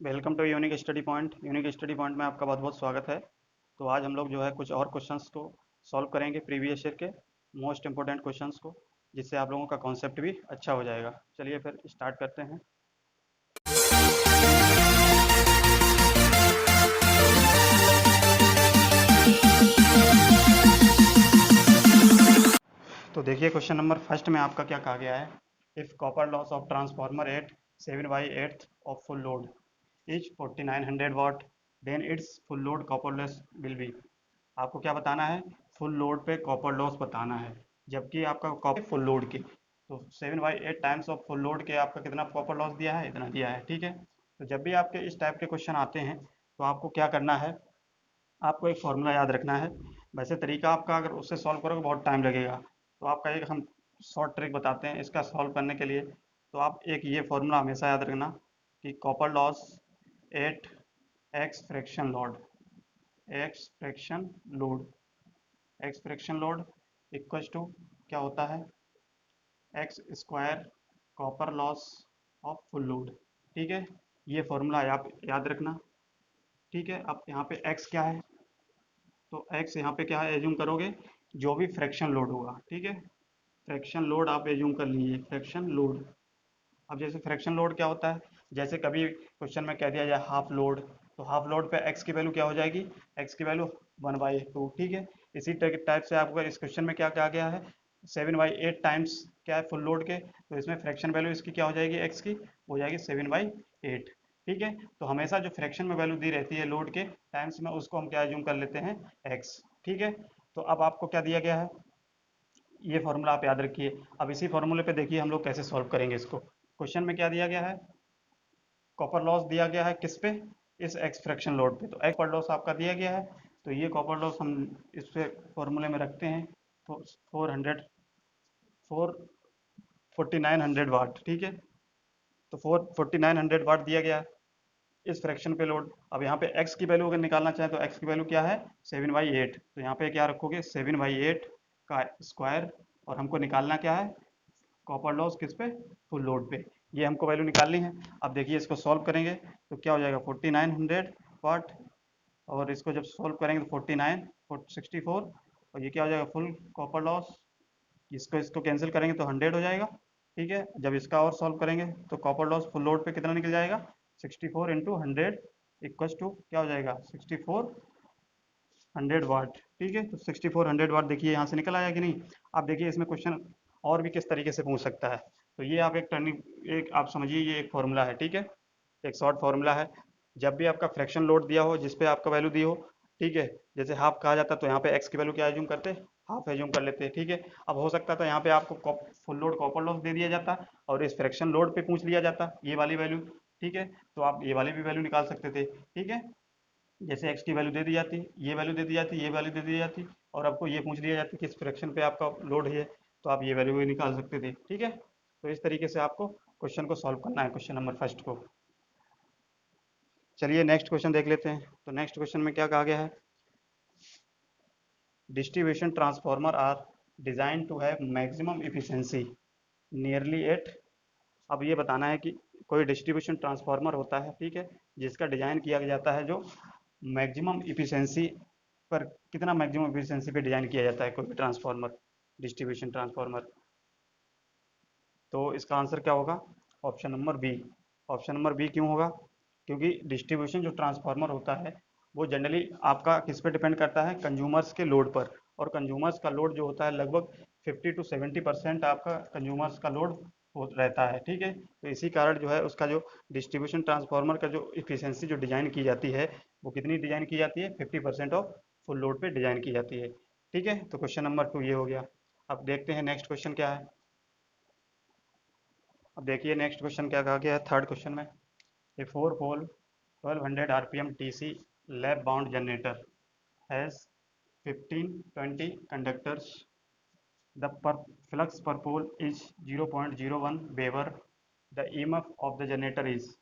Welcome to unique study point. Unique study point में आपका बहुत बहुत स्वागत है। तो आज हम लोग जो है कुछ और क्वेश्चंस को सॉल्व करेंगे, प्रीवियस ईयर के मोस्ट इंपॉर्टेंट क्वेश्चंस को, जिससे आप लोगों का कॉन्सेप्ट भी अच्छा हो जाएगा। चलिए फिर स्टार्ट करते हैं। तो देखिए क्वेश्चन नंबर फर्स्ट में आपका क्या कहा गया है। If copper loss of transformer at 7/8 of full load is 4900 watt, then it's full load copper loss will be. आपको क्या बताना है? फुल लोड पे कॉपर लॉस बताना है, जबकि आपका कॉपर फुल लोड की, तो 7/8 टाइम्स ऑफ फुल लोड के आपका कितना कॉपर लॉस दिया है, इतना दिया है। ठीक है, तो जब भी आपके इस टाइप के क्वेश्चन आते हैं तो आपको क्या करना है, आपको एक फॉर्मूला याद रखना है। वैसे तरीका आपका अगर उससे सॉल्व करोगे बहुत टाइम लगेगा, तो आपका एक हम शॉर्ट ट्रिक बताते हैं इसका सॉल्व करने के लिए। तो आप एक ये फॉर्मूला हमेशा याद रखना कि copper loss at X fraction load, X fraction load, X fraction load equals to क्या होता है, X square copper loss of full load. ठीक है, ये फॉर्मूला आप याद रखना। ठीक है, अब यहाँ पे एक्स क्या है, तो एक्स यहाँ पे क्या है एज्यूम करोगे, जो भी फ्रैक्शन लोड होगा। ठीक है, फ्रैक्शन लोड आप एज्यूम कर लीजिए, फ्रैक्शन लोड। अब जैसे फ्रैक्शन लोड क्या होता है, जैसे कभी क्वेश्चन में कह दिया जाए हाफ लोड, तो हाफ लोड पे एक्स की वैल्यू क्या हो जाएगी, एक्स की वैल्यू 1/2। ठीक है, इसी टाइप से आपको इस क्वेश्चन में क्या कहा गया है, 7/8 टाइम्स क्या है फुल लोड के, तो इसमें फ्रैक्शन वैल्यू इसकी क्या हो जाएगी, एक्स की हो जाएगी 7/8। ठीक है, तो हमेशा जो फ्रैक्शन में वैल्यू दी रहती है लोड के टाइम्स में, उसको हम क्या एज्यूम कर लेते हैं, एक्स। ठीक है, तो अब आपको क्या दिया गया है, ये फॉर्मूला आप याद रखिए। अब इसी फॉर्मूले पे देखिए हम लोग कैसे सॉल्व करेंगे इसको। क्वेश्चन में क्या दिया गया है, कॉपर लॉस दिया गया है किस पे, इस एक्स फ्रैक्शन लोड पे, तो एक्स कॉपर लॉस आपका दिया गया है। तो ये कॉपर लॉस हम इस पे फॉर्मूले में रखते हैं, तो 4900 वाट। ठीक है, तो 4900 वाट दिया गया है इस फ्रैक्शन पे लोड। अब यहाँ पे एक्स की वैल्यू अगर निकालना चाहें तो एक्स की वैल्यू क्या है, 7/8। तो यहाँ पे क्या रखोगे, 7/8 का स्क्वायर, और हमको निकालना क्या है, कॉपर लॉस किस पे, फुल लोड पे। ये हमको वैल्यू निकालनी है। अब देखिए इसको सॉल्व करेंगे तो क्या हो जाएगा, 4900 वाट, और इसको जब सॉल्व करेंगे तो 64, और ये क्या हो जाएगा, फुल कॉपर लॉस। इसको इसको कैंसिल करेंगे तो 100 हो जाएगा। ठीक है, जब इसका और सॉल्व करेंगे तो कॉपर लॉस फुल लोड पे कितना निकल जाएगा, 64 × 100 इक्वस टू क्या हो जाएगा, 6400 वाट। ठीक है, तो 6400 वाट देखिए यहाँ से निकल आया कि नहीं। अब देखिए इसमें क्वेश्चन और भी किस तरीके से पूछ सकता है, तो ये आप एक टर्निंग एक आप समझिए, ये एक फॉर्मूला है। ठीक है, एक शॉर्ट फॉर्मूला है। जब भी आपका फ्रैक्शन लोड दिया हो जिस पे आपका वैल्यू दी हो, ठीक है, जैसे हाफ कहा जाता तो यहाँ पे एक्स की वैल्यू क्या एज्यूम करते, हाफ एज्यूम कर लेते हैं। ठीक है, अब हो सकता था यहाँ पे आपको फुल लोड कॉपर लॉस दे दिया जाता और इस फ्रैक्शन लोड पे पूछ लिया जाता ये वाली वैल्यू। ठीक है, तो आप ये वाली भी वैल्यू निकाल सकते थे। ठीक है, जैसे एक्स की वैल्यू दे दी जाती, ये वैल्यू दे दी जाती, ये वैल्यू दे दी जाती, और आपको ये पूछ लिया जाता कि इस फ्रैक्शन पे आपका लोड है, तो आप ये वैल्यू भी निकाल सकते थे। ठीक है, तो इस तरीके से आपको क्वेश्चन को सॉल्व करना है, क्वेश्चन नंबर फर्स्ट को। चलिए नेक्स्ट क्वेश्चन देख लेते हैं। तो नेक्स्ट क्वेश्चन में क्या कहा गया है, distribution transformer are design to have maximum efficiency nearly at. अब ये बताना है कि कोई डिस्ट्रीब्यूशन ट्रांसफार्मर होता है, ठीक है, जिसका डिजाइन किया जाता है जो मैक्सिमम इफिशिएंसी पर, कितना मैक्सिमम इफिशिएंसी पे डिजाइन किया जाता है कोई भी ट्रांसफार्मर, डिस्ट्रीब्यूशन ट्रांसफार्मर। तो इसका आंसर क्या होगा, option number B. Option number B क्यों होगा, क्योंकि डिस्ट्रीब्यूशन जो ट्रांसफार्मर होता है वो जनरली आपका किस पे डिपेंड करता है, कंज्यूमर्स के लोड पर। और कंज्यूमर्स का लोड जो होता है लगभग 50 to 70% आपका कंज्यूमर्स का लोड रहता है। ठीक है, तो इसी कारण जो है उसका जो डिस्ट्रीब्यूशन ट्रांसफार्मर का जो इफिशियंसी जो डिज़ाइन की जाती है, वो कितनी डिज़ाइन की जाती है, 50% ऑफ फुल लोड पे डिज़ाइन की जाती है। ठीक है, तो क्वेश्चन नंबर 2 ये हो गया। अब देखते हैं नेक्स्ट क्वेश्चन क्या है। अब देखिए नेक्स्ट क्वेश्चन क्या कहा गया है, थर्ड क्वेश्चन में, a 4 pole 1200 RPM DC lap wound generator has 15-20 conductors, the flux per pole is 0.01 weber, the EMF of the generator is.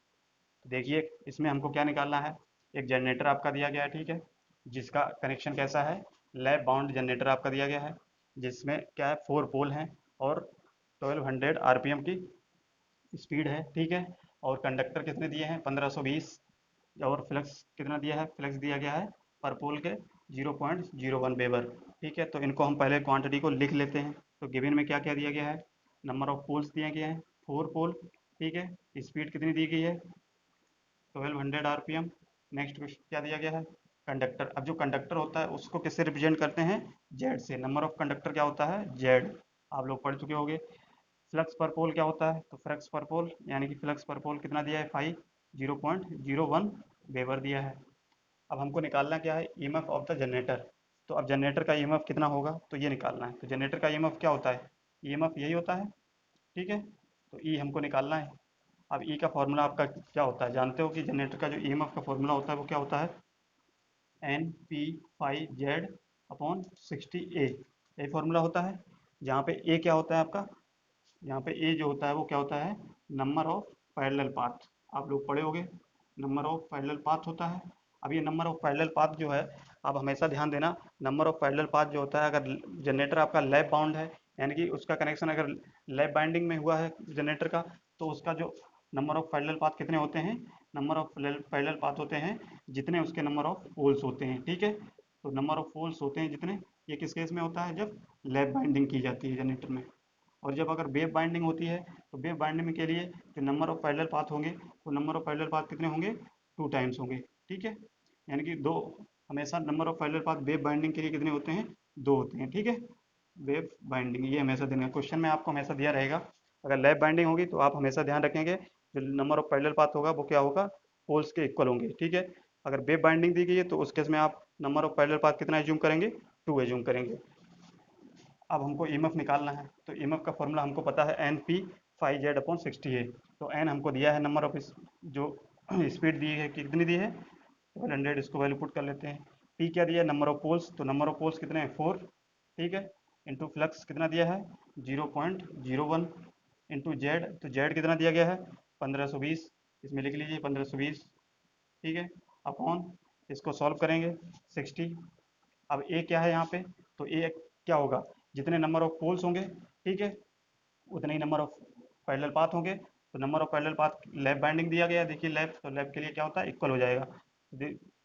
देखिए इसमें हमको क्या निकालना है, एक जनरेटर आपका दिया गया है, ठीक है, जिसका कनेक्शन कैसा है, लैप बाउंड जनरेटर आपका दिया गया है, जिसमें क्या है 4 पोल हैं और 1200 RPM की स्पीड है। ठीक है, और कंडक्टर कितने दिए हैं 1520, और फ्लक्स कितना दिया है, फ्लक्स दिया गया है पर पोल के 0.01 वेबर। ठीक है, तो इनको हम पहले क्वांटिटी को लिख लेते हैं। तो गिवन में क्या क्या दिया गया है, नंबर ऑफ पोल्स दिए गए हैं 4 पोल। ठीक है, स्पीड कितनी दी गई है 1200 आरपीएम। नेक्स्ट क्वेश्चन क्या दिया गया है, कंडक्टर। अब जो कंडक्टर होता है उसको किससे रिप्रेजेंट करते हैं, जेड से। नंबर ऑफ कंडक्टर क्या होता है, जेड, आप लोग पढ़ चुके होंगे। फ्लक्स पर पोल क्या होता है, तो फ्लक्स पर पोल यानी कि फ्लक्स पर पोल कितना दिया है 0.01 वेबर दिया है। अब हमको निकालना क्या है, ईएमएफ ऑफ द जनरेटर। तो अब जनरेटर का ईएमएफ कितना होगा, तो ये निकालना है। तो जनरेटर का ईएमएफ क्या होता है, ईएमएफ यही होता है। ठीक है, तो ई हमको निकालना है। अब ई का फॉर्मूला आपका क्या होता है, जानते हो कि जनरेटर का जो ईएमएफ का फॉर्मूला होता है वो क्या होता है, N P phi Z upon 60 A, यही फॉर्मूला होता है। जहाँ पे ए क्या होता है आपका, यहाँ पे ए जो होता है वो क्या होता है, नंबर ऑफ पैरेलल पाथ। आप लोग पढ़े होंगे, नंबर ऑफ पैरेलल पाथ होता है। अब ये नंबर ऑफ पैरेलल पाथ जो है, आप हमेशा ध्यान देना, नंबर ऑफ पैरेलल पाथ जो होता है, अगर जनरेटर आपका लैप बाउंड है, यानी कि उसका कनेक्शन अगर लैप बाइंडिंग में हुआ है जनरेटर का, तो उसका जो नंबर ऑफ पैरेलल पाथ कितने होते हैं, नंबर ऑफ पैरेलल पाथ होते हैं जितने उसके नंबर ऑफ पोल्स होते हैं। ठीक है, तो नंबर ऑफ पोल्स होते हैं जितने, ये किस केस में होता है, जब लैप बाइंडिंग की जाती है जनरेटर में। और जब अगर वेव बाइंडिंग होती है, तो वेव बाइंडिंग के लिए जो नंबर ऑफ पैरेलल पाथ होंगे, वो नंबर ऑफ पैरेलल पाथ कितने होंगे, 2 टाइम्स होंगे। ठीक है, यानी कि दो, हमेशा number of parallel path wave binding के लिए कितने होते हैं, 2 होते हैं। ठीक है, वेव बाइंडिंग ये हमेशा देना, क्वेश्चन में आपको हमेशा दिया रहेगा। अगर लैप बाइंडिंग होगी तो आप हमेशा ध्यान रखेंगे जो नंबर ऑफ पैरेलल पाथ होगा वो क्या होगा, पोल्स के इक्वल होंगे। ठीक है, अगर वेव बाइंडिंग दी गई है तो उस केस में आप नंबर ऑफ पैरेलल पाथ कितना एज्यूम करेंगे, 2 एज्यूम करेंगे। अब हमको ईएमएफ निकालना है, तो ईएमएफ का फॉर्मूला हमको पता है N P phi Z upon 60 A. तो एन हमको दिया है नंबर ऑफ जो स्पीड दी है कितनी दी है 1200, इसको वैल्यू पुट कर लेते हैं। पी क्या दिया है, नंबर ऑफ पोल्स, तो नंबर ऑफ पोल्स कितने हैं 4। ठीक है, इंटू फ्लक्स कितना दिया है 0.01, इंटू जेड, तो जेड कितना दिया गया है 1520, इसमें लिख लीजिए 1520। ठीक है, अपॉन, इसको सॉल्व करेंगे 60। अब ए क्या है यहाँ पे, तो ए क्या होगा, जितने नंबर ऑफ पोल्स होंगे, ठीक है, उतने ही नंबर ऑफ पैरेलल पाथ होंगे। तो number of parallel path lap binding दिया गया है, देखिए लैप, तो लैप के लिए क्या होता है, इक्वल हो जाएगा।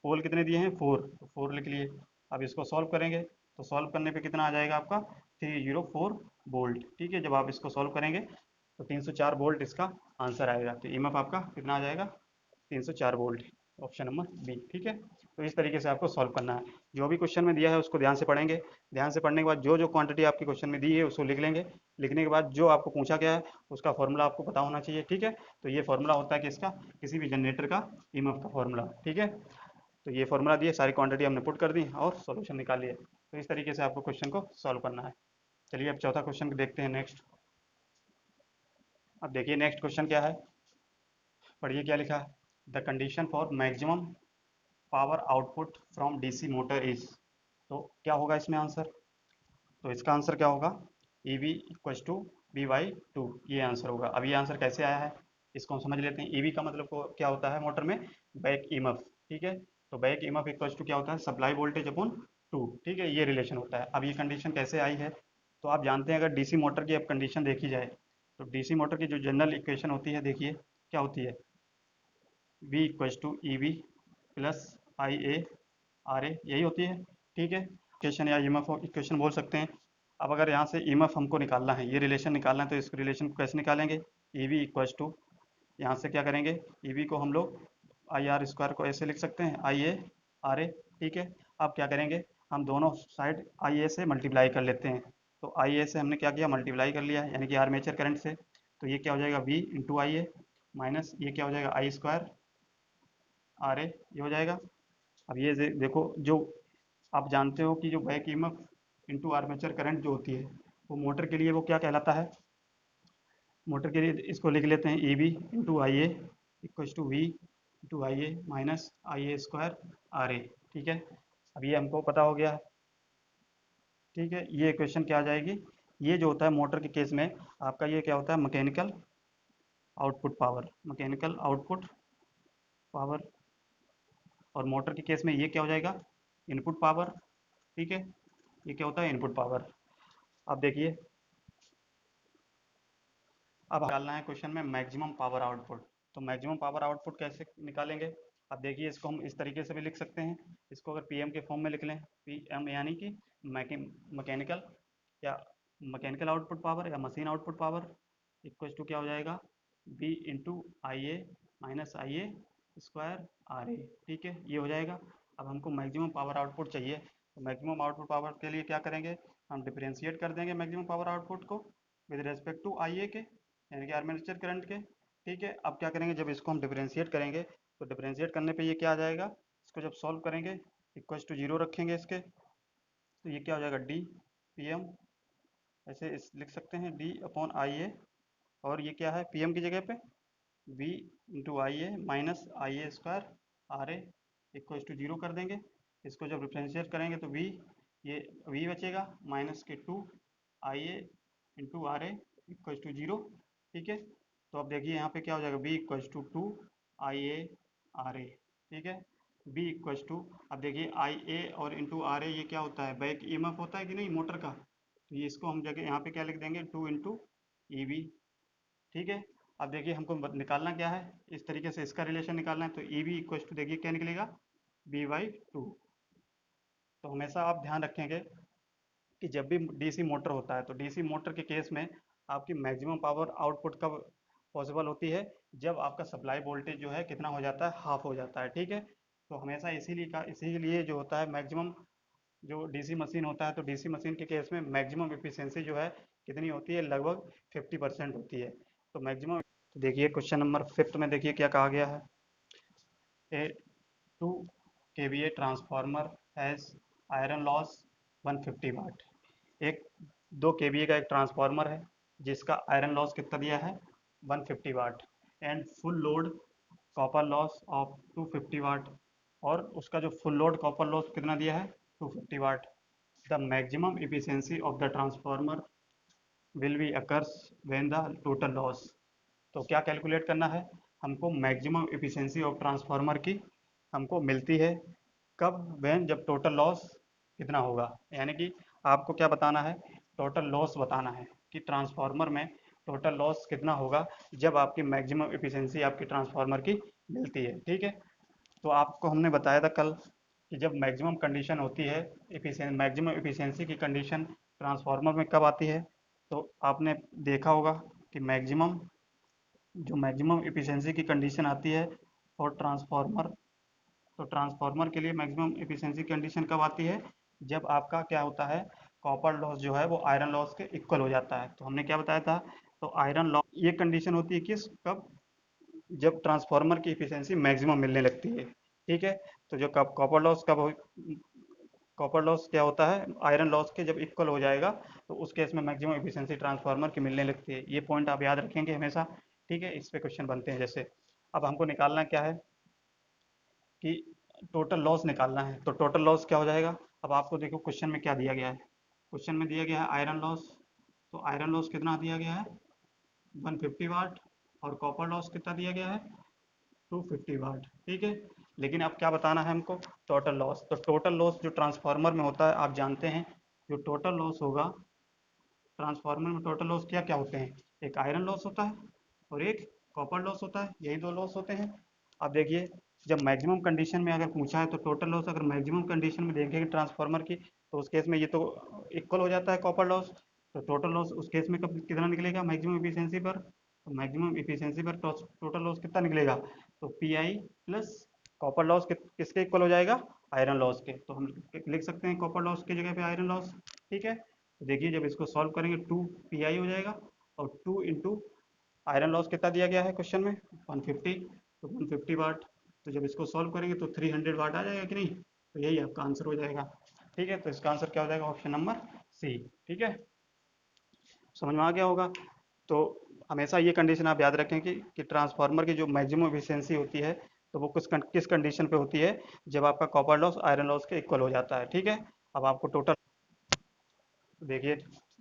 पोल कितने दिए हैं 4, तो 4 लिख लिए। अब इसको सॉल्व करेंगे, तो सॉल्व करने पे कितना आ जाएगा आपका 304 वोल्ट। ठीक है, जब आप इसको सॉल्व करेंगे तो 304 वोल्ट इसका आंसर आएगा। तो ईएमएफ आपका कितना आ जाएगा 304 वोल्ट, ऑप्शन नंबर बी। ठीक है, तो इस तरीके से आपको सॉल्व करना है। जो भी क्वेश्चन में दिया है उसको ध्यान से पढ़ेंगे। ध्यान से पढ़ने के बाद जो जो क्वांटिटी आपकी क्वेश्चन में दी है उसको लिख लेंगे। लिखने के बाद जो आपको पूछा गया है उसका फॉर्मूला आपको पता होना चाहिए। ठीक है, तो ये फॉर्मूला होता है कि इसका किसी भी जनरेटर का ईएमएफ का फॉर्मूला। ठीक है, तो ये फॉर्मूला दिए, सारी क्वांटिटी हमने पुट कर दी और सॉल्यूशन निकाल लिए। तो इस तरीके से आपको क्वेश्चन को सॉल्व करना है। चलिए अब चौथा क्वेश्चन देखते हैं नेक्स्ट। अब देखिए नेक्स्ट क्वेश्चन क्या है, पढ़िए क्या लिखा है, the condition for maximum power output from DC motor is. तो क्या होगा इसमें आंसर, तो इसका आंसर क्या होगा, E V equals to B by two, ये आंसर होगा। अब ये आंसर कैसे आया है, इसको हम समझ लेते हैं। ई वी का मतलब क्या होता है मोटर में, बैक ईएमएफ। ठीक है, तो बैक ईएमएफ इक्वल्स टू क्या होता है, सप्लाई वोल्टेज अपॉन 2। ठीक है, ये रिलेशन होता है। अब ये कंडीशन कैसे आई है, तो आप जानते हैं अगर डीसी मोटर की अब कंडीशन देखी जाए, तो डीसी मोटर की जो जनरल इक्वेशन होती है, देखिए क्या होती है, V equals to E V plus I A R A, यही होती है। ठीक है, इक्वेशन या ईएमएफ इक्वेशन बोल सकते हैं। अब अगर यहाँ से ईएमएफ हमको निकालना है, ये रिलेशन निकालना है, तो इस रिलेशन को कैसे निकालेंगे, ई वी इक्वल्स टू, यहाँ से क्या करेंगे, ई वी को हम लोग आई आर स्क्वायर को ऐसे लिख सकते हैं, आई ए आर ए। ठीक है, अब क्या करेंगे, हम दोनों साइड आई ए से मल्टीप्लाई कर लेते हैं। तो आई ए से हमने क्या किया, मल्टीप्लाई कर लिया, यानी कि आर्मेचर करंट से। तो ये क्या हो जाएगा, V into I A, minus ये क्या हो जाएगा, आई स्क्वायर आर ए, ये हो जाएगा। अब ये देखो, जो आप जानते हो कि जो back EMF into armature current जो होती है, वो मोटर के लिए वो क्या कहलाता है, मोटर के लिए इसको लिख लेते हैं, E B into I A equals to V into I A minus I A square R A. ठीक है, अब ये हमको पता हो गया है। ठीक है, ये इक्वेशन क्या आ जाएगी, ये जो होता है मोटर के केस में आपका ये क्या होता है, mechanical output power, mechanical output power. और मोटर के केस में ये क्या हो जाएगा, इनपुट पावर। ठीक है, ये क्या होता है, इनपुट पावर। अब देखिए, अब निकालना है क्वेश्चन में मैक्सिमम पावर आउटपुट। तो मैक्सिमम पावर आउटपुट कैसे निकालेंगे? अब देखिए, इसको हम इस तरीके से भी लिख सकते हैं। इसको अगर पीएम के फॉर्म में लिख लें, पीएम यानी कि मैकेनिकल या मैकेनिकल आउटपुट पावर या machine output power equal to क्या हो जाएगा, B into I A minus I A square R A. ठीक है, ये हो जाएगा। अब हमको मैक्सिमम पावर आउटपुट चाहिए, तो मैक्सिमम आउटपुट पावर के लिए क्या करेंगे, हम डिफरेंशिएट कर देंगे मैक्सिमम पावर आउटपुट को विद रेस्पेक्ट टू आई ए के, यानी कि आर्मेचर करंट के। ठीक है, अब क्या करेंगे, जब इसको हम डिफरेंशिएट करेंगे तो डिफरेंशिएट करने पे ये क्या आ जाएगा, इसको जब सॉल्व करेंगे इक्वल टू जीरो रखेंगे इसके, तो ये क्या हो जाएगा, डी पी एम, ऐसे लिख सकते हैं डी अपॉन आई ए, और ये क्या है पीएम की जगह पे B into I A minus I A square R A equal to zero कर देंगे। इसको जब डिफरेंशिएट करेंगे तो ये वी बचेगा माइनस के two I A into R A equal to zero. ठीक है, तो अब देखिए यहाँ पे क्या हो जाएगा, B equal to two I A R A. ठीक है, बी इक्वल टू, अब देखिए आई ए और इंटू आर ए ये क्या होता है, बैक ई एम एफ होता है कि नहीं मोटर का, तो ये इसको हम जगह यहाँ पे क्या लिख देंगे, टू इंटू ई बी। ठीक है, अब देखिए हमको निकालना क्या है, इस तरीके से इसका रिलेशन निकालना है, तो ई बी इक्वल टू देखिए क्या निकलेगा, बी बाई टू। तो हमेशा आप ध्यान रखेंगे कि जब भी डीसी मोटर होता है तो डीसी मोटर के केस में आपकी मैक्सिमम पावर आउटपुट कब पॉसिबल होती है, जब आपका सप्लाई वोल्टेज जो है कितना हो जाता है, हाफ हो जाता है। ठीक है, तो हमेशा इसीलिए जो होता है मैक्सिमम, जो डीसी मशीन होता है तो डीसी मशीन के केस में मैक्सिमम एफिशिएंसी जो है कितनी होती है, लगभग 50% होती है। तो मैक्सिमम, तो देखिए क्वेश्चन नंबर 5 में देखिए क्या कहा गया है, ए 2 kVA transformer has iron loss 150 वाट। एक 2 kVA का एक ट्रांसफार्मर है जिसका आयरन लॉस कितना दिया है, 150 watt, and full load copper loss of 250 watt, और उसका जो फुल लोड कॉपर लॉस कितना दिया है, 250 watt. The maximum efficiency of the transformer will be occurs when the total loss. तो क्या कैलकुलेट करना है हमको, मैक्सिमम एफिशिएंसी ऑफ ट्रांसफार्मर की हमको मिलती है कब, व्हेन, जब टोटल लॉस कितना होगा, यानी कि आपको क्या बताना है, टोटल लॉस बताना है कि ट्रांसफार्मर में टोटल लॉस कितना होगा जब आपकी मैक्सिमम एफिशिएंसी आपकी ट्रांसफार्मर की मिलती है। ठीक है, तो आपको हमने बताया था कल कि जब मैक्सिमम कंडीशन होती है, मैक्सिमम एफिशिएंसी की कंडीशन ट्रांसफार्मर में कब आती है, तो आपने देखा होगा कि मैक्सिमम एफिशिएंसी की कंडीशन आती है और ट्रांसफार्मर, तो ट्रांसफार्मर के लिए मैक्सिमम एफिशिएंसी कंडीशन कब आती है, जब आपका क्या होता है, कॉपर लॉस जो है वो आयरन लॉस के इक्वल हो जाता है। तो हमने क्या बताया था, तो आयरन लॉस ये कंडीशन होती है किस, कब, जब ट्रांसफार्मर की एफिशिएंसी मैक्सिमम मिलने लगती है। ठीक है, तो जो कॉपर लॉस कब हो, कॉपर लॉस क्या होता है, आयरन लॉस के जब इक्वल हो जाएगा तो उस केस में मैक्सिमम एफिशिएंसी ट्रांसफार्मर की मिलने लगती है। ये पॉइंट आप याद रखेंगे हमेशा। ठीक है, इस पे क्वेश्चन बनते हैं। जैसे अब हमको निकालना क्या है कि टोटल लॉस निकालना है, तो टोटल लॉस क्या हो जाएगा, अब आपको देखो क्वेश्चन में क्या दिया गया है, क्वेश्चन में दिया गया है आयरन लॉस, तो आयरन लॉस कितना दिया गया है, 150 वाट, और कॉपर लॉस कितना दिया गया है, 250 वाट। ठीक है, लेकिन अब क्या बताना है हमको, टोटल लॉस। तो टोटल लॉस जो ट्रांसफार्मर में होता है आप जानते हैं, जो टोटल लॉस होगा ट्रांसफार्मर में, टोटल लॉस क्या क्या होते हैं, एक आयरन लॉस होता है और एक कॉपर लॉस होता है, यही दो लॉस होते हैं। अब देखिए, जब मैक्सिमम कंडीशन में अगर पूछा है तो टोटल लॉस अगर मैक्सिमम कंडीशन में देखेंगे ट्रांसफार्मर की, तो उस केस में ये तो इक्वल हो जाता है कॉपर लॉस, तो टोटल लॉस उस केस में कब कितना निकलेगा, मैक्सिमम एफिशिएंसी पर, तो मैक्सिमम एफिशिएंसी पर टोटल लॉस कितना निकलेगा, तो P I plus copper loss किसके इक्वल हो जाएगा, आयरन लॉस के, तो हम लिख सकते हैं कॉपर लॉस की जगह पे आयरन लॉस। ठीक है, तो देखिए जब इसको सॉल्व करेंगे 2 pi हो जाएगा, और 2 इंटू आयरन लॉस कितना दिया गया है क्वेश्चन में, 150, तो 150 वाट, तो जब इसको सॉल्व करेंगे तो 300 वाट आ जाएगा कि नहीं, तो यही आपका आंसर हो जाएगा। ठीक है, तो इसका आंसर क्या हो जाएगा, ऑप्शन नंबर सी। ठीक है, समझ में आ गया होगा। तो हमेशा ये कंडीशन आप याद रखें कि ट्रांसफार्मर की जो मैक्सिमम एफिशिएंसी होती है तो वो किस कंडीशन पे होती है, जब आपका कॉपर लॉस आयरन लॉस के इक्वल हो जाता है। ठीक है, अब आपको टोटल देखिए,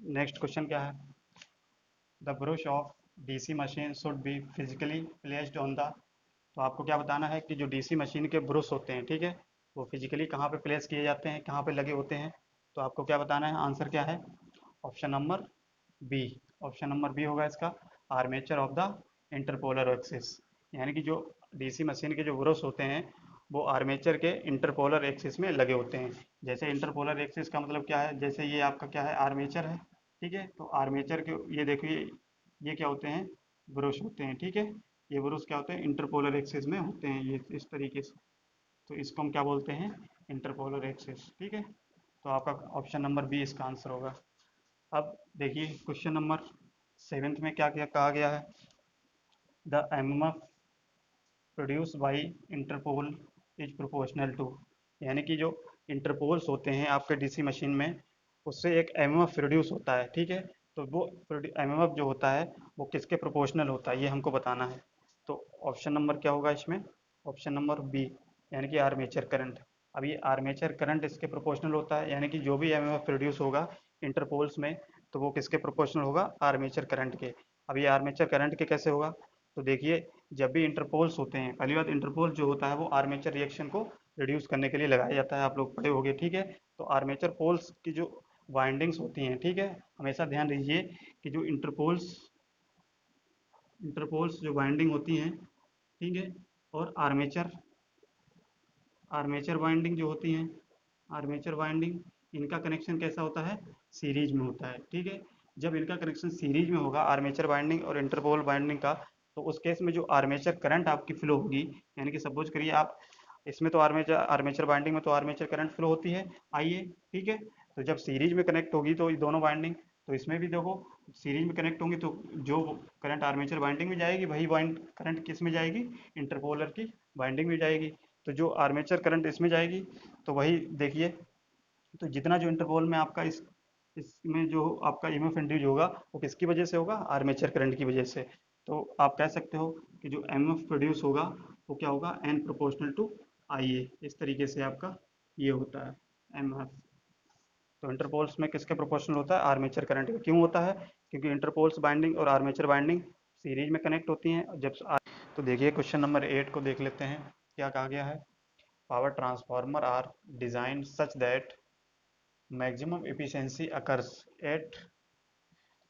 नेक्स्ट क्वेश्चन क्या है, the brush off DC machine should be physically placed on the, तो आपको क्या बताना है कि जो डीसी मशीन के ब्रश होते हैं, ठीक है, वो फिजिकली कहाँ पे प्लेस किए जाते हैं, कहाँ पे लगे होते हैं, तो आपको क्या बताना है, आंसर क्या है, option number B, option number B होगा इसका, armature of the interpolar axis. यानी कि जो डीसी मशीन के जो ब्रश होते हैं वो आर्मेचर के इंटरपोलर एक्सिस में लगे होते हैं। जैसे इंटरपोलर एक्सिस का मतलब क्या है, जैसे ये आपका क्या है, आर्मेचर है, ठीक है। तो आर्मेचर के ये देखिए, ये क्या होते हैं, ब्रश होते हैं, ठीक है। ये ब्रश क्या होते हैं, इंटरपोलर एक्सिस में होते हैं, ये इस तरीके से। तो इसको हम क्या बोलते हैं, इंटरपोलर एक्सिस, ठीक है। तो आपका ऑप्शन नंबर बी इसका आंसर होगा। अब देखिए क्वेश्चन नंबर 7 में क्या क्या कहा गया है, the MMF produce by interpole is proportional to, यानी कि जो इंटरपोल्स होते हैं आपके डीसी मशीन में, उससे एक एमएमएफ प्रोड्यूस होता है, ठीक है। तो वो एमएमएफ जो होता है वो किसके प्रोपोर्शनल होता है, ये हमको बताना है। तो ऑप्शन नंबर क्या होगा इसमें, ऑप्शन नंबर बी, यानी कि आर्मेचर करंट। अब ये आर्मेचर करंट इसके प्रोपोर्शनल होता है, यानी कि जो भी एमएमएफ प्रोड्यूस होगा इंटरपोल्स में, तो वो किसके प्रोपोर्शनल होगा, आर्मेचर करंट के। अब ये आर्मेचर करंट के कैसे होगा, तो देखिए, जब भी इंटरपोल्स होते हैं, पहली बात इंटरपोल जो होता है वो आर्मेचर रिएक्शन को रिड्यूस करने के लिए लगाया जाता है, आप लोग पढ़े होंगे, ठीक है। तो आर्मेचर पोल्स की जो वाइंडिंग्स होती हैं, ठीक है, हमेशा ध्यान रखिए कि जो इंटरपोल्स इंटरपोल्स जो वाइंडिंग होती हैं, ठीक है, और आर्मेचर आर्मेचर वाइंडिंग जो होती हैं, आर्मेचर वाइंडिंग, इनका कनेक्शन कैसा होता है, सीरीज में होता है, ठीक है। जब इनका कनेक्शन सीरीज में होगा आर्मेचर वाइंडिंग और इंटरपोल वाइंडिंग का, तो उस केस में जो आर्मेचर करंट आपकी फ्लो होगी, यानी कि सपोज करिए आप इसमें तो आर्मेचर वाइंडिंग में तो आर्मेचर करंट फ्लो होती है, आइए, ठीक है। तो जब सीरीज में कनेक्ट होगी तो ये दोनों वाइंडिंग, तो इसमें भी देखो सीरीज में कनेक्ट होंगी, तो जो करंट आर्मेचर वाइंडिंग में जाएगी वही वाइंड करंट किस में जाएगी, इंटरपोलर की वाइंडिंग में जाएगी। तो जो आर्मेचर करंट इसमें जाएगी, तो वही देखिए, तो जितना जो इंटरवॉल में आपका इसमें जो आपका ईएमएफ इंड्यूस होगा वो किसकी वजह से होगा, आर्मेचर करंट की वजह से। तो आप कह सकते हो कि जो एमएफ प्रोड्यूस होगा वो क्या होगा, एन प्रोपोर्शनल टू आई ए, इस तरीके से आपका ये होता है एमएफ। तो इंटरपोल्स में किसके प्रोपोर्शनल होता है, आर्मेचर करंट के। क्यों होता है, क्योंकि इंटरपोल्स बाइंडिंग और आर्मेचर बाइंडिंग सीरीज में कनेक्ट होती हैं जब। तो देखिए क्वेश्चन नंबर 8 को देख लेते हैं, क्या कहा गया है, power transformer are design such that maximum efficiency occurs at.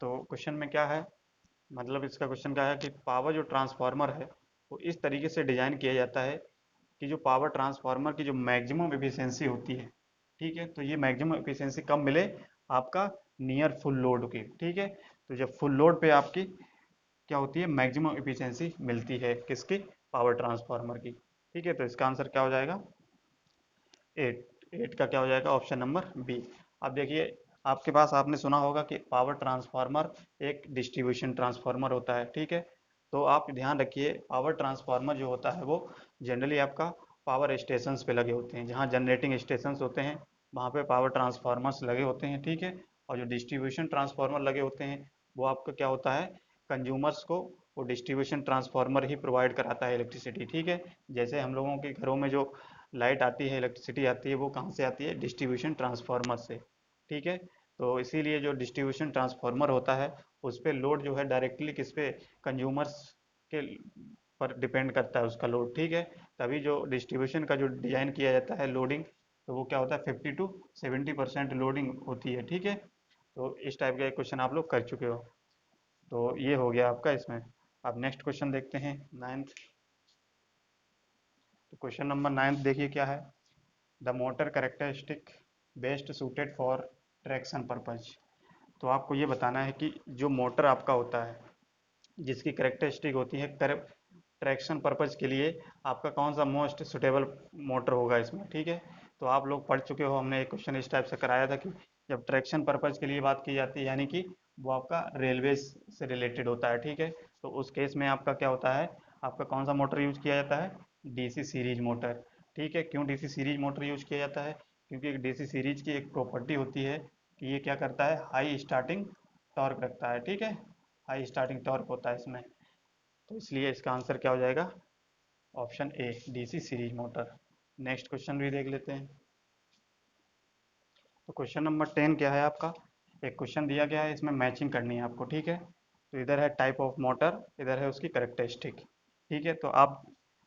तो क्वेश्चन में क्या है, मतलब इसका क्वेश्चन क्या है कि पावर जो ट्रांसफार्मर है वो इस तरीके से डिजाइन किया जाता है कि जो पावर ट्रांसफार्मर की जो मैक्सिमम एफिशिएंसी होती है, ठीक है, तो ये मैक्सिमम एफिशिएंसी कब मिले, आपका नियर फुल लोड की, ठीक है। तो जब फुल लोड पे आपकी क्या होती है, मैक्सिमम एफिशिएंसी मिलती है किसकी, पावर ट्रांसफार्मर की, ठीक है। तो इसका आंसर क्या हो जाएगा, 8 का क्या हो जाएगा, ऑप्शन नंबर बी। अब देखिए, आपके पास आपने सुना होगा कि पावर ट्रांसफार्मर एक डिस्ट्रीब्यूशन ट्रांसफार्मर होता है, ठीक है। तो आप ध्यान रखिए, पावर ट्रांसफार्मर जो होता है वो जनरली आपका पावर स्टेशंस पे लगे होते हैं, जहाँ जनरेटिंग स्टेशंस होते हैं वहाँ पे पावर ट्रांसफार्मर्स लगे होते हैं, ठीक है। और जो डिस्ट्रीब्यूशन ट्रांसफार्मर लगे होते हैं वो आपका क्या होता है, कंज्यूमर्स को वो डिस्ट्रीब्यूशन ट्रांसफार्मर ही प्रोवाइड कराता है इलेक्ट्रिसिटी, ठीक है। जैसे हम लोगों के घरों में जो लाइट आती है, इलेक्ट्रिसिटी आती है, वो कहाँ से आती है, डिस्ट्रीब्यूशन ट्रांसफार्मर से, ठीक है। तो इसीलिए जो डिस्ट्रीब्यूशन ट्रांसफार्मर होता है उस पर लोड जो है डायरेक्टली किस पे, कंज्यूमर्स के पर डिपेंड करता है उसका लोड, ठीक है। तभी जो डिस्ट्रीब्यूशन का जो डिजाइन किया जाता है लोडिंग, तो वो क्या होता है, 50 to 70% लोडिंग होती है, ठीक है। तो इस टाइप का एक क्वेश्चन आप लोग कर चुके हो। तो ये हो गया आपका इसमें। अब नेक्स्ट क्वेश्चन देखते हैं, 9th। तो क्वेश्चन नंबर 9 देखिए क्या है, the motor characteristic best suited for traction purpose. तो आपको ये बताना है कि जो मोटर आपका होता है जिसकी करेक्टरिस्टिक होती है ट्रैक्शन पर्पज के लिए, आपका कौन सा मोस्ट सुटेबल मोटर होगा इसमें, ठीक है। तो आप लोग पढ़ चुके हो, हमने एक क्वेश्चन इस टाइप से कराया था कि जब ट्रैक्शन पर्पज के लिए बात की जाती है, यानी कि वो आपका रेलवे से रिलेटेड होता है, ठीक है। तो उस केस में आपका क्या होता है, आपका कौन सा मोटर यूज किया जाता है, डीसी सीरीज मोटर, ठीक है। क्यों डीसी सीरीज मोटर यूज किया जाता है, क्योंकि डीसी सीरीज की एक प्रॉपर्टी होती है कि ये क्या करता है, हाई स्टार्टिंग टॉर्क रखता है, ठीक है, हाई स्टार्टिंग टॉर्क होता है इसमें। तो इसलिए इसका आंसर क्या हो जाएगा, option A, DC series motor. Next question भी देख लेते हैं। तो क्वेश्चन नंबर 10 क्या है आपका, एक क्वेश्चन दिया गया है, इसमें मैचिंग करनी है आपको, ठीक है। तो इधर है टाइप ऑफ मोटर, इधर है उसकी करेक्टरिस्टिक, ठीक है। तो आप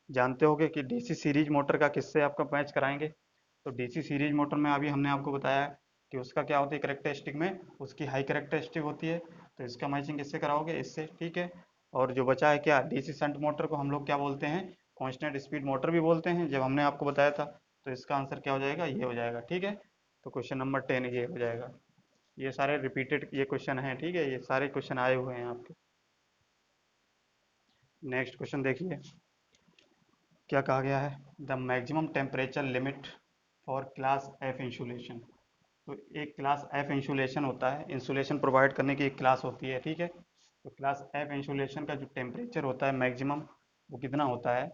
जानते होंगे कि डीसी सीरीज मोटर का किससे आपका मैच कराएंगे। तो डीसी सीरीज मोटर में अभी हमने आपको बताया कि उसका क्या होती है, करेक्टरिस्टिक में उसकी हाई करेक्टरिस्टिक होती है, तो इसका मैचिंग किससे कराओगे, इससे, ठीक है। और जो बचा है क्या, डीसी शंट मोटर को हम लोग क्या बोलते हैं, कांस्टेंट स्पीड मोटर भी बोलते हैं, जब हमने आपको बताया था। तो इसका आंसर क्या हो जाएगा, ये हो जाएगा। ठीक है, तो क्वेश्चन नंबर 10 ये हो जाएगा। ये सारे रिपीटेड ये क्वेश्चन हैं, ठीक है, ये सारे क्वेश्चन आए हुए हैं आपके। नेक्स्ट क्वेश्चन देखिए क्या कहा गया है, the maximum temperature limit for class F insulation. तो एक क्लास एफ इंसुलेशन होता है, इंसुलेशन प्रोवाइड करने की एक क्लास होती है, ठीक है। तो क्लास एफ इंसुलेशन का जो टेम्परेचर होता है मैक्सिमम, वो कितना होता है।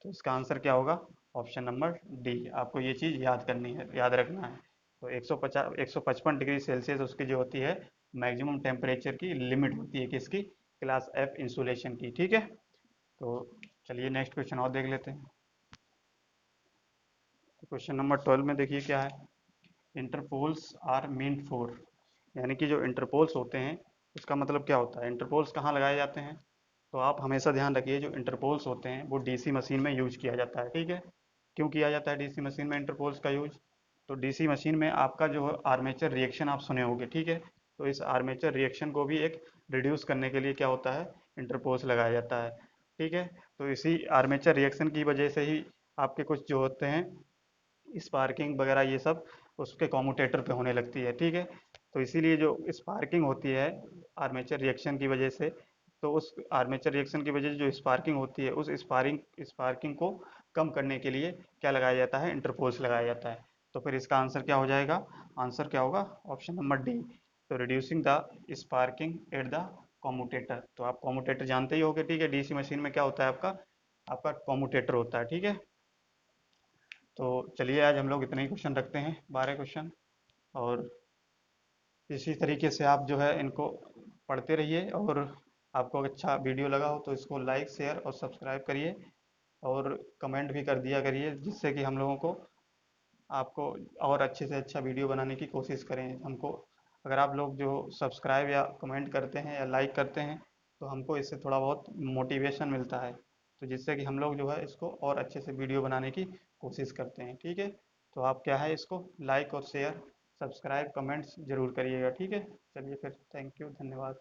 तो इसका आंसर क्या होगा, ऑप्शन नंबर डी। आपको ये चीज़ याद करनी है, याद रखना है। तो 155 डिग्री सेल्सियस उसकी जो होती है मैक्सिमम टेम्परेचर की लिमिट होती है किसकी, क्लास एफ इंसुलेशन की। ठीक है, तो चलिए नेक्स्ट क्वेश्चन और देख लेते हैं। तो क्वेश्चन नंबर 12 में देखिए क्या है, इंटरपोल्स आर मीन्ट फॉर। यानी कि जो इंटरपोल्स होते हैं उसका मतलब क्या होता है, इंटरपोल्स कहाँ लगाए जाते हैं। तो आप हमेशा ध्यान रखिए, जो इंटरपोल्स होते हैं वो डीसी मशीन में यूज किया जाता है। ठीक है, क्यों किया जाता है डीसी मशीन में इंटरपोल्स का यूज। तो डीसी मशीन में आपका जो आर्मेचर रिएक्शन आप सुने होंगे, ठीक है। तो इस आर्मेचर रिएक्शन को भी एक रिड्यूस करने के लिए क्या होता है, इंटरपोल्स लगाया जाता है। ठीक है, तो इसी आर्मेचर रिएक्शन की वजह से ही आपके कुछ जो होते हैं स्पार्किंग वगैरह ये सब उसके कॉम्यूटेटर पे होने लगती है। ठीक है, तो इसीलिए जो स्पार्किंग होती है आर्मेचर रिएक्शन की वजह से, तो उस आर्मेचर रिएक्शन की वजह से जो स्पार्किंग होती है उस स्पार्किंग को कम करने के लिए क्या लगाया जाता है, इंटरपोल्स लगाया जाता है। तो फिर इसका आंसर क्या हो जाएगा, आंसर क्या होगा, ऑप्शन नंबर डी। तो reducing the sparking at the commutator. तो आप कॉम्यूटेटर जानते ही होंगे, ठीक है, डीसी मशीन में क्या होता है आपका, आपका कॉम्यूटेटर होता है। ठीक है, तो चलिए आज हम लोग इतने ही क्वेश्चन रखते हैं, 12 क्वेश्चन। और इसी तरीके से आप जो है इनको पढ़ते रहिए, और आपको अच्छा वीडियो लगा हो तो इसको लाइक शेयर और सब्सक्राइब करिए, और कमेंट भी कर दिया करिए, जिससे कि हम लोगों को आपको और अच्छे से अच्छा वीडियो बनाने की कोशिश करें हमको। अगर आप लोग जो सब्सक्राइब या कमेंट करते हैं या लाइक करते हैं तो हमको इससे थोड़ा बहुत मोटिवेशन मिलता है, तो जिससे कि हम लोग जो है इसको और अच्छे से वीडियो बनाने की कोशिश करते हैं। ठीक है, तो आप क्या है इसको लाइक और शेयर सब्सक्राइब कमेंट्स जरूर करिएगा। ठीक है, चलिए फिर, थैंक यू, धन्यवाद।